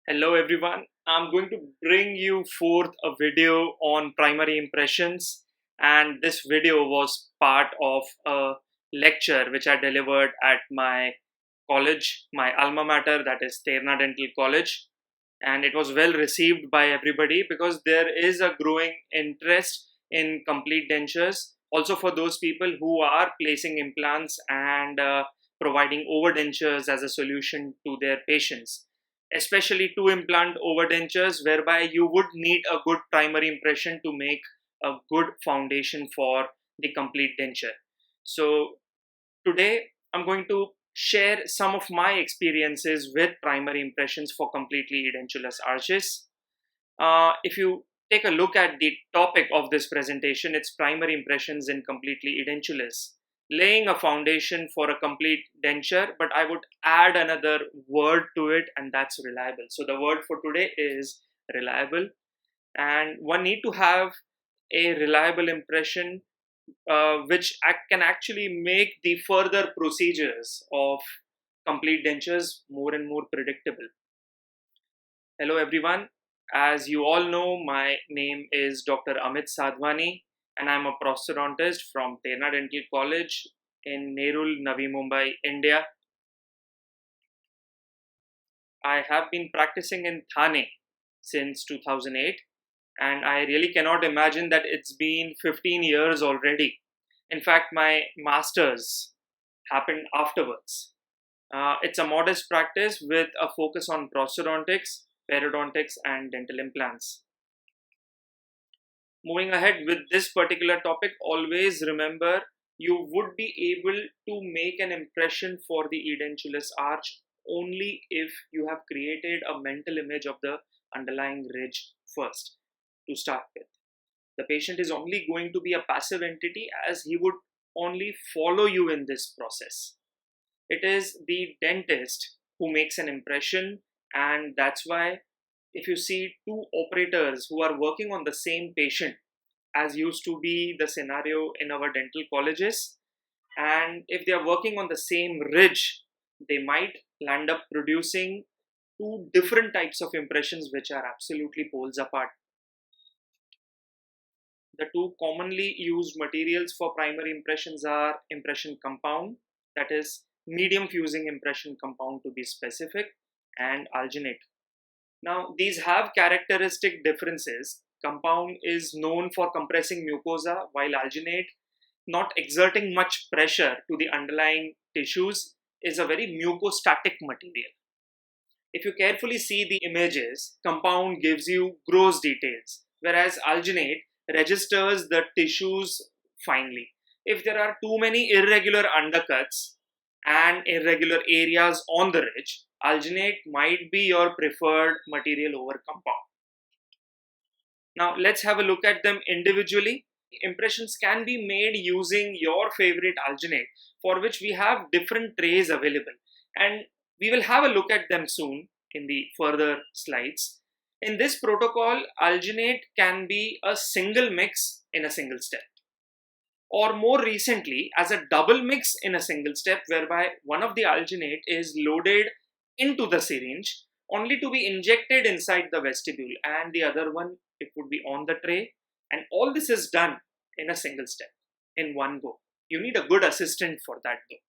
Hello everyone. I'm going to bring you forth a video on primary impressions, and this video was part of a lecture which I delivered at my college, my alma mater, that is Terna Dental College, and it was well received by everybody because there is a growing interest in complete dentures, also for those people who are placing implants and providing overdentures as a solution to their patients, especially two implant overdentures, whereby you would need a good primary impression to make a good foundation for the complete denture. So today I'm going to share some of my experiences with primary impressions for completely edentulous arches. If you take a look at the topic of this presentation, it's primary impressions in completely edentulous, laying a foundation for a complete denture, but I would add another word to it, and that's reliable. So the word for today is reliable, and one need to have a reliable impression which can actually make the further procedures of complete dentures more and more predictable. Hello, everyone. As you all know, my name is Dr. Amit Sadhwani, and I'm a prosthodontist from Terna Dental College in Nerul, Navi Mumbai, India. I have been practicing in Thane since 2008, and I really cannot imagine that it's been 15 years already. In fact, my master's happened afterwards. It's a modest practice with a focus on prosthodontics, periodontics, and dental implants. Moving ahead with this particular topic, always remember you would be able to make an impression for the edentulous arch only if you have created a mental image of the underlying ridge first to start with. The patient is only going to be a passive entity as he would only follow you in this process. It is the dentist who makes an impression, and that's why if you see two operators who are working on the same patient, as used to be the scenario in our dental colleges, and if they are working on the same ridge, they might land up producing two different types of impressions which are absolutely poles apart. The two commonly used materials for primary impressions are impression compound, that is medium fusing impression compound to be specific, and alginate. Now, these have characteristic differences. Compound is known for compressing mucosa, while alginate, not exerting much pressure to the underlying tissues, is a very mucostatic material. If you carefully see the images, compound gives you gross details, whereas alginate registers the tissues finely. If there are too many irregular undercuts and irregular areas on the ridge, alginate might be your preferred material over compound. Now let's have a look at them individually. Impressions can be made using your favorite alginate, for which we have different trays available, and we will have a look at them soon in the further slides. In this protocol, alginate can be a single mix in a single step, or more recently as a double mix in a single step, whereby one of the alginate is loaded into the syringe only to be injected inside the vestibule, and the other one, it would be on the tray, and all this is done in a single step in one go. You need a good assistant for that though.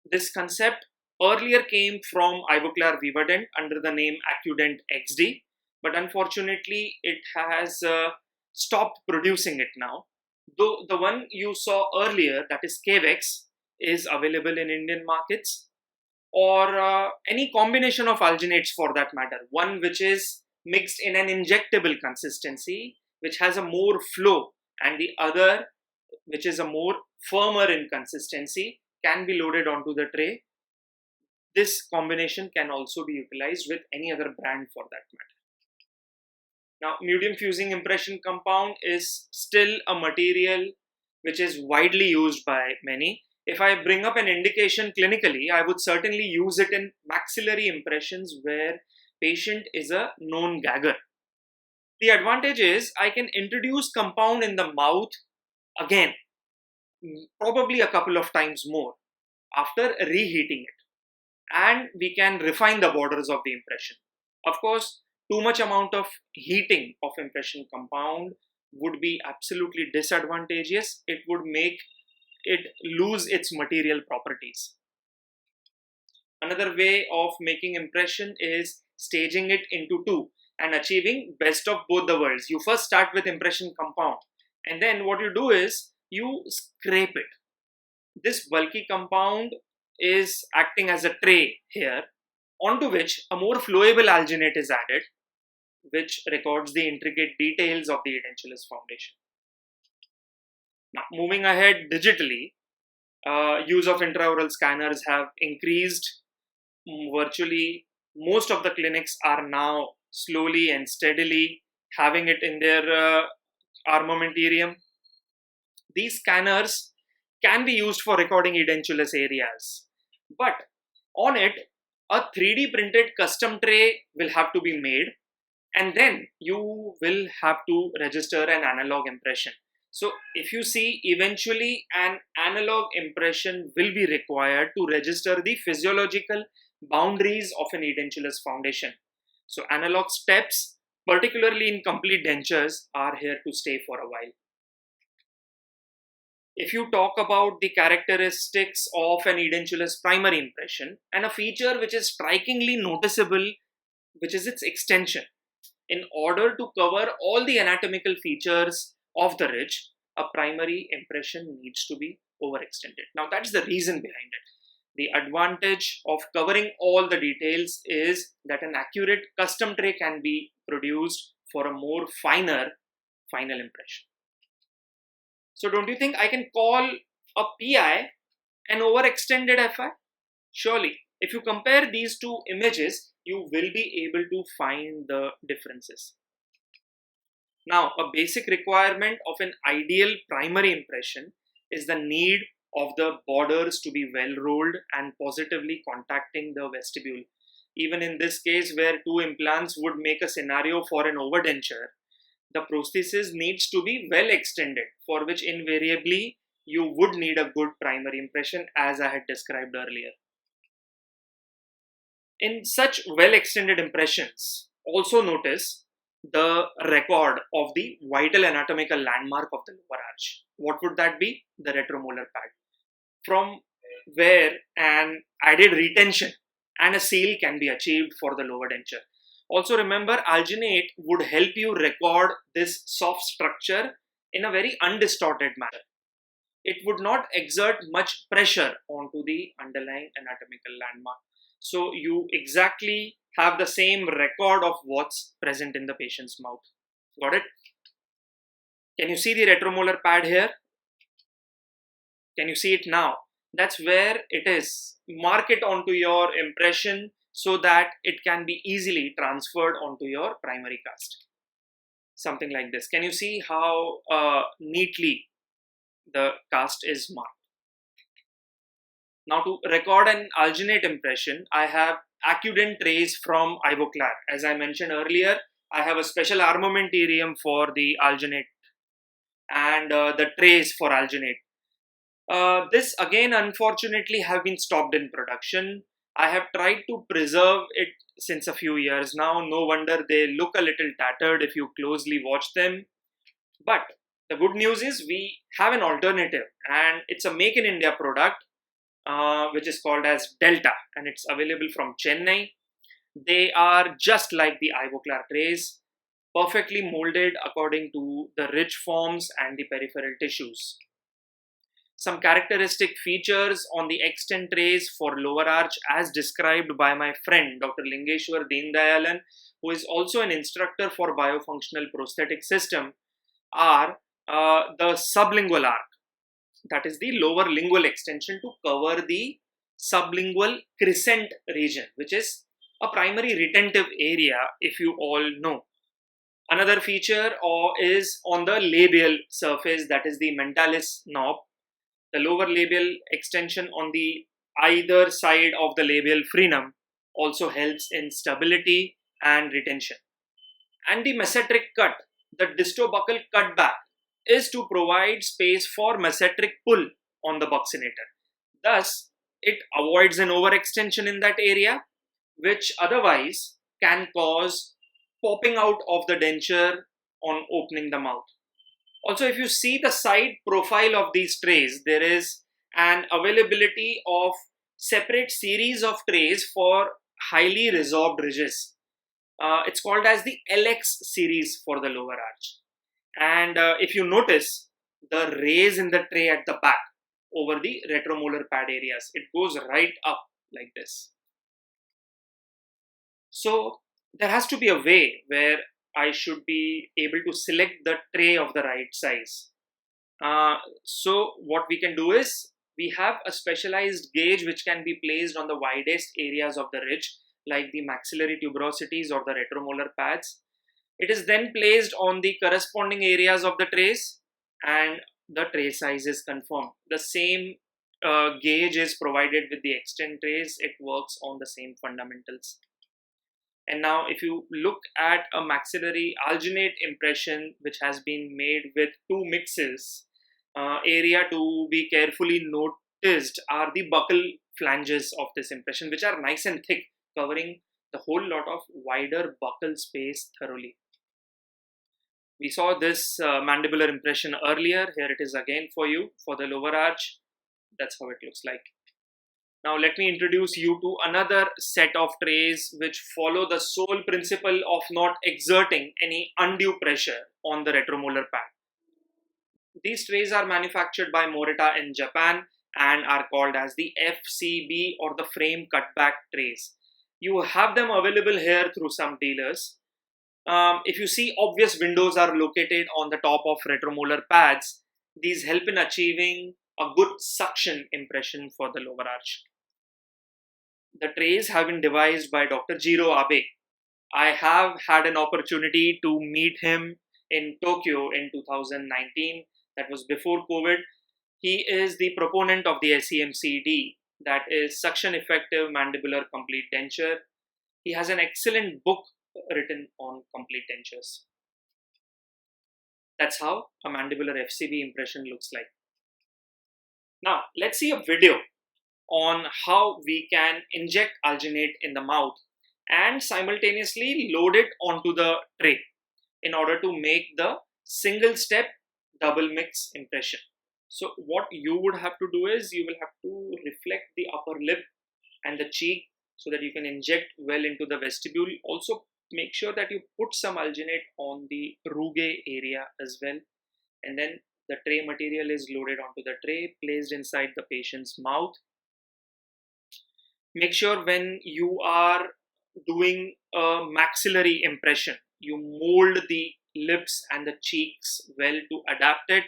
This concept earlier came from Ivoclar Vivadent under the name Accudent XD, but unfortunately it has stopped producing it now. Though the one you saw earlier, that is Cavex, is available in Indian markets, or any combination of alginates for that matter. One which is mixed in an injectable consistency, which has a more flow, and the other which is a more firmer in consistency, can be loaded onto the tray. This combination can also be utilized with any other brand for that matter. Now, medium fusing impression compound is still a material which is widely used by many. If I bring up an indication clinically, I would certainly use it in maxillary impressions where patient is a known gagger. The advantage is I can introduce compound in the mouth again, probably a couple of times more after reheating it. and we can refine the borders of the impression. Of course, too much amount of heating of impression compound would be absolutely disadvantageous. It would make it lose its material properties. Another way of making impression is staging it into two and achieving best of both the worlds. You first start with impression compound, and then what you do is you scrape it. This bulky compound is acting as a tray here, onto which a more flowable alginate is added, which records the intricate details of the edentulous foundation. Now, moving ahead digitally, use of intraoral scanners have increased. Virtually most of the clinics are now slowly and steadily having it in their armamentarium. These scanners can be used for recording edentulous areas, but on it, a 3D printed custom tray will have to be made, and then you will have to register an analog impression. So if you see, eventually an analog impression will be required to register the physiological boundaries of an edentulous foundation. So analog steps, particularly in complete dentures, are here to stay for a while. If you talk about the characteristics of an edentulous primary impression, and a feature which is strikingly noticeable, which is its extension. In order to cover all the anatomical features of the ridge, a primary impression needs to be overextended. Now that's the reason behind it. The advantage of covering all the details is that an accurate custom tray can be produced for a more final impression. So don't you think I can call a PI an overextended FI? Surely, if you compare these two images, you will be able to find the differences. Now, a basic requirement of an ideal primary impression is the need of the borders to be well rolled and positively contacting the vestibule. Even in this case, where two implants would make a scenario for an overdenture, the prosthesis needs to be well extended, for which invariably you would need a good primary impression, as I had described earlier. In such well extended impressions, also notice the record of the vital anatomical landmark of the lower arch. What would that be? The retromolar pad, from where an added retention and a seal can be achieved for the lower denture. Also remember, alginate would help you record this soft structure in a very undistorted manner. It would not exert much pressure onto the underlying anatomical landmark. So you exactly have the same record of what's present in the patient's mouth. Got it? Can you see the retromolar pad here? Can you see it now? That's where it is. Mark it onto your impression so that it can be easily transferred onto your primary cast. Something like this. Can you see how neatly the cast is marked? Now, to record an alginate impression, I have Accudent trays from Ivoclar. As I mentioned earlier, I have a special armamentarium for the alginate and the trays for alginate. This again, unfortunately, have been stopped in production. I have tried to preserve it since a few years now. No wonder they look a little tattered if you closely watch them. But the good news is we have an alternative, and it's a make in India product, which is called as Delta, and it's available from Chennai. They are just like the Ivoclar trays, perfectly molded according to the ridge forms and the peripheral tissues. Some characteristic features on the extent trays for lower arch, as described by my friend Dr. Lingeshwar Deendayalan, who is also an instructor for biofunctional prosthetic system, are the sublingual arc. That is the lower lingual extension to cover the sublingual crescent region, which is a primary retentive area, if you all know. Another feature is on the labial surface, that is the mentalis knob. The lower labial extension on the either side of the labial frenum also helps in stability and retention. And the mesenteric cut, the distobuccal cutback, is to provide space for mesenteric pull on the buccinator. Thus, it avoids an overextension in that area, which otherwise can cause popping out of the denture on opening the mouth. Also, if you see the side profile of these trays, there is an availability of separate series of trays for highly resorbed ridges. It's called as the LX series for the lower arch. And if you notice the raise in the tray at the back over the retromolar pad areas, it goes right up like this. So there has to be a way where I should be able to select the tray of the right size. So what we can do is, we have a specialized gauge which can be placed on the widest areas of the ridge, like the maxillary tuberosities or the retromolar pads. It is then placed on the corresponding areas of the trays and the tray size is confirmed. The same gauge is provided with the extend trays. It works on the same fundamentals. And now if you look at a maxillary alginate impression which has been made with two mixes, area to be carefully noticed are the buccal flanges of this impression, which are nice and thick, covering the whole lot of wider buccal space thoroughly. We saw this mandibular impression earlier. Here it is again for you for the lower arch. That's how it looks like. Now let me introduce you to another set of trays which follow the sole principle of not exerting any undue pressure on the retromolar pad. These trays are manufactured by Morita in Japan and are called as the FCB or the frame cutback trays. You have them available here through some dealers. If you see, obvious windows are located on the top of retromolar pads. These help in achieving a good suction impression for the lower arch. The trays have been devised by Dr. Jiro Abe. I have had an opportunity to meet him in Tokyo in 2019. That was before COVID. He is the proponent of the SEMCD, that is Suction Effective Mandibular Complete Denture. He has an excellent book written on complete dentures. That's how a mandibular FCB impression looks like. Now, let's see a video on how we can inject alginate in the mouth and simultaneously load it onto the tray in order to make the single step double mix impression. So what you would have to do is, you will have to reflect the upper lip and the cheek so that you can inject well into the vestibule. Also make sure that you put some alginate on the rugae area as well, and then the tray material is loaded onto the tray, placed inside the patient's mouth. Make sure when you are doing a maxillary impression, you mold the lips and the cheeks well to adapt it.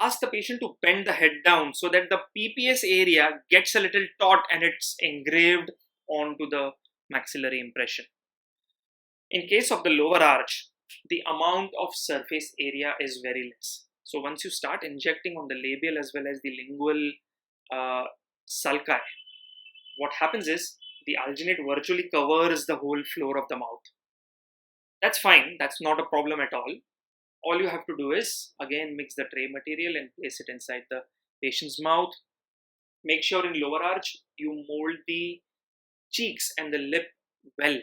Ask the patient to bend the head down so that the PPS area gets a little taut and it's engraved onto the maxillary impression. In case of the lower arch, the amount of surface area is very less. So once you start injecting on the labial as well as the lingual sulci, what happens is the alginate virtually covers the whole floor of the mouth. That's fine, that's not a problem at all. All you have to do is, again, mix the tray material and place it inside the patient's mouth. Make sure in lower arch, you mold the cheeks and the lip well.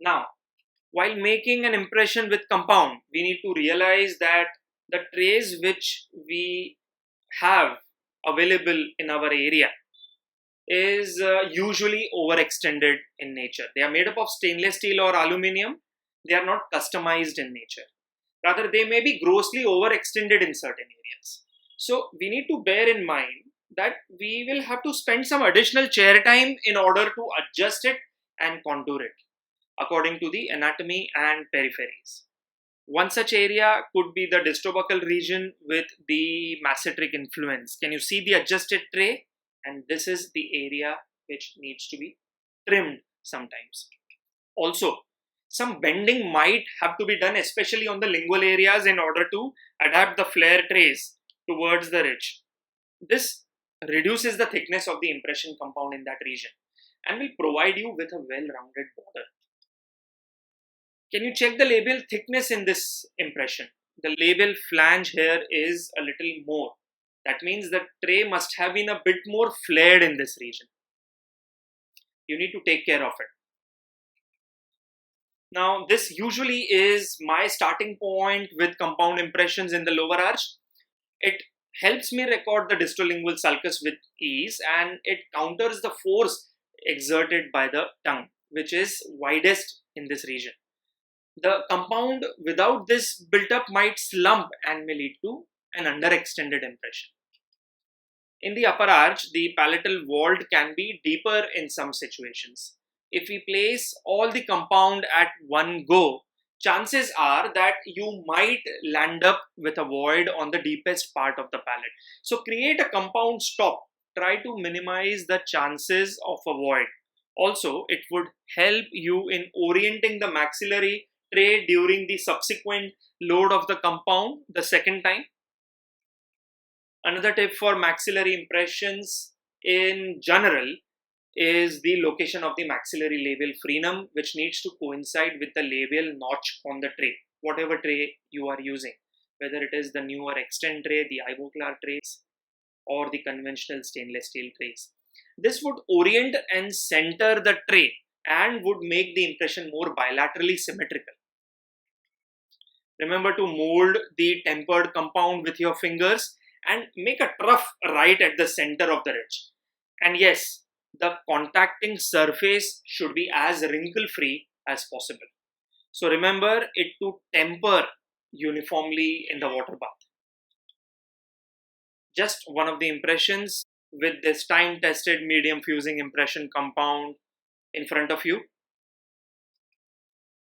Now, while making an impression with compound, we need to realize that the trays which we have available in our area is usually overextended in nature. They are made up of stainless steel or aluminium. They are not customized in nature. Rather, they may be grossly overextended in certain areas. So we need to bear in mind that we will have to spend some additional chair time in order to adjust it and contour it according to the anatomy and peripheries. One such area could be the distobuccal region with the masseteric influence. Can you see the adjusted tray? And this is the area which needs to be trimmed sometimes. Also, some bending might have to be done, especially on the lingual areas, in order to adapt the flare trays towards the ridge. This reduces the thickness of the impression compound in that region and will provide you with a well-rounded border. Can you check the labial thickness in this impression? the label flange here is a little more. That means the tray must have been a bit more flared in this region. You need to take care of it. Now, this usually is my starting point with compound impressions in the lower arch. It helps me record the distolingual sulcus with ease, and it counters the force exerted by the tongue, which is widest in this region. The compound without this built up might slump and may lead to an underextended impression. In the upper arch, the palatal vault can be deeper in some situations. If we place all the compound at one go, chances are that you might land up with a void on the deepest part of the palate. So create a compound stop. Try to minimize the chances of a void. Also, it would help you in orienting the maxillary tray during the subsequent load of the compound the second time. Another tip for maxillary impressions in general is the location of the maxillary labial frenum, which needs to coincide with the labial notch on the tray, whatever tray you are using, whether it is the newer extend tray, the Ivoclar trays, or the conventional stainless steel trays. This would orient and center the tray and would make the impression more bilaterally symmetrical. Remember to mold the tempered compound with your fingers and make a trough right at the center of the ridge. And yes, the contacting surface should be as wrinkle free as possible. So remember it to temper uniformly in the water bath. Just one of the impressions with this time tested medium fusing impression compound in front of you.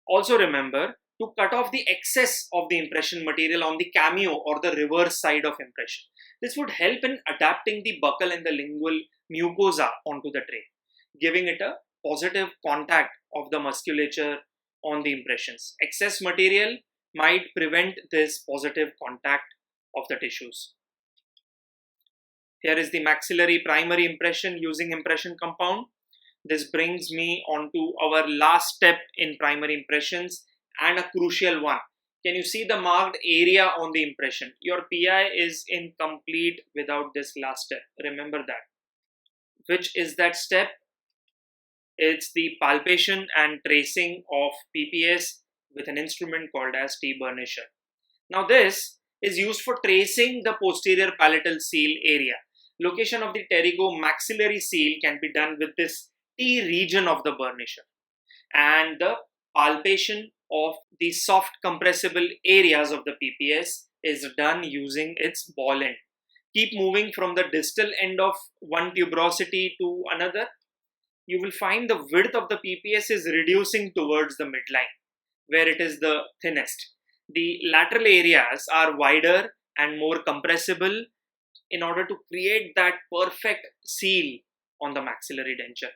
Also remember to cut off the excess of the impression material on the cameo or the reverse side of impression. This would help in adapting the buccal and the lingual mucosa onto the tray, giving it a positive contact of the musculature on the impressions. Excess material might prevent this positive contact of the tissues. Here is the maxillary primary impression using impression compound. This brings me on to our last step in primary impressions, and a crucial one. Can you see the marked area on the impression? Your PI is incomplete without this last step. Remember that. Which is that step? It's the palpation and tracing of PPS with an instrument called as T-burnisher. Now this is used for tracing the posterior palatal seal area. Location of the pterygo maxillary seal can be done with this T region of the burnisher. And the palpation of the soft compressible areas of the PPS is done using its ball end. Keep moving from the distal end of one tuberosity to another. You will find the width of the PPS is reducing towards the midline, where it is the thinnest. The lateral areas are wider and more compressible in order to create that perfect seal on the maxillary denture.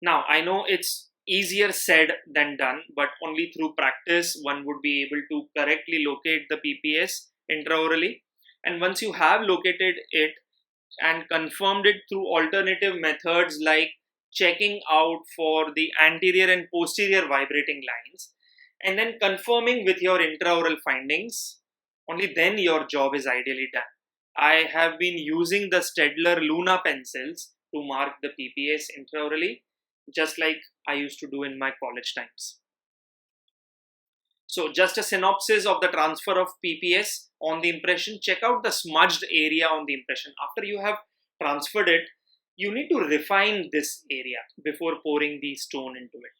Now, I know it's easier said than done, but only through practice one would be able to correctly locate the PPS intraorally. And once you have located it and confirmed it through alternative methods like checking out for the anterior and posterior vibrating lines, and then confirming with your intraoral findings, only then your job is ideally done. I have been using the Stedler Luna pencils to mark the PPS intraorally, just like I used to do in my college times. So just a synopsis of the transfer of PPS on the impression. Check out the smudged area on the impression. After you have transferred it, you need to refine this area before pouring the stone into it.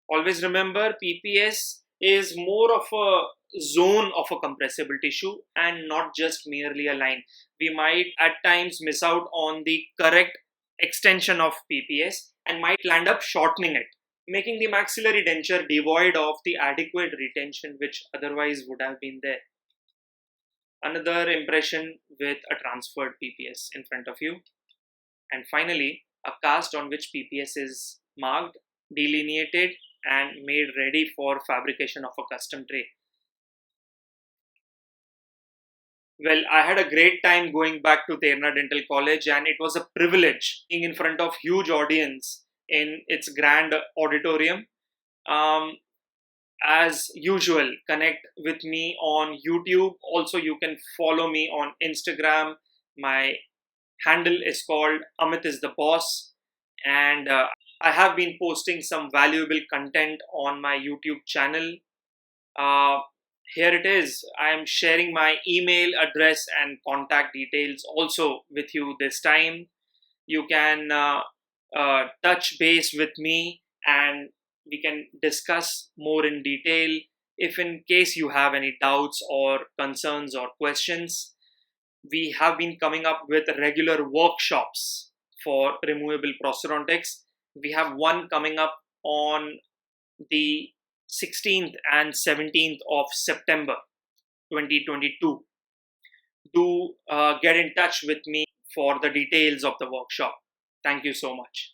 Always remember, PPS is more of a zone of a compressible tissue and not just merely a line. We might at times miss out on the correct extension of PPS and might land up shortening it, making the maxillary denture devoid of the adequate retention which otherwise would have been there. Another impression with a transferred PPS in front of you. And finally, a cast on which PPS is marked, delineated, and made ready for fabrication of a custom tray. Well, I had a great time going back to Terna Dental College, and it was a privilege being in front of huge audience in its grand auditorium. as usual, connect with me on YouTube. Also, you can follow me on Instagram. My handle is called Amit is the Boss. And I have been posting some valuable content on my YouTube channel. Uh, Here it is. I am sharing my email address and contact details also with you this time. You can touch base with me and we can discuss more in detail. If in case you have any doubts or concerns or questions, we have been coming up with regular workshops for removable prosthodontics. We have one coming up on the 16th and 17th of September 2022. Do get in touch with me for the details of the workshop. Thank you so much.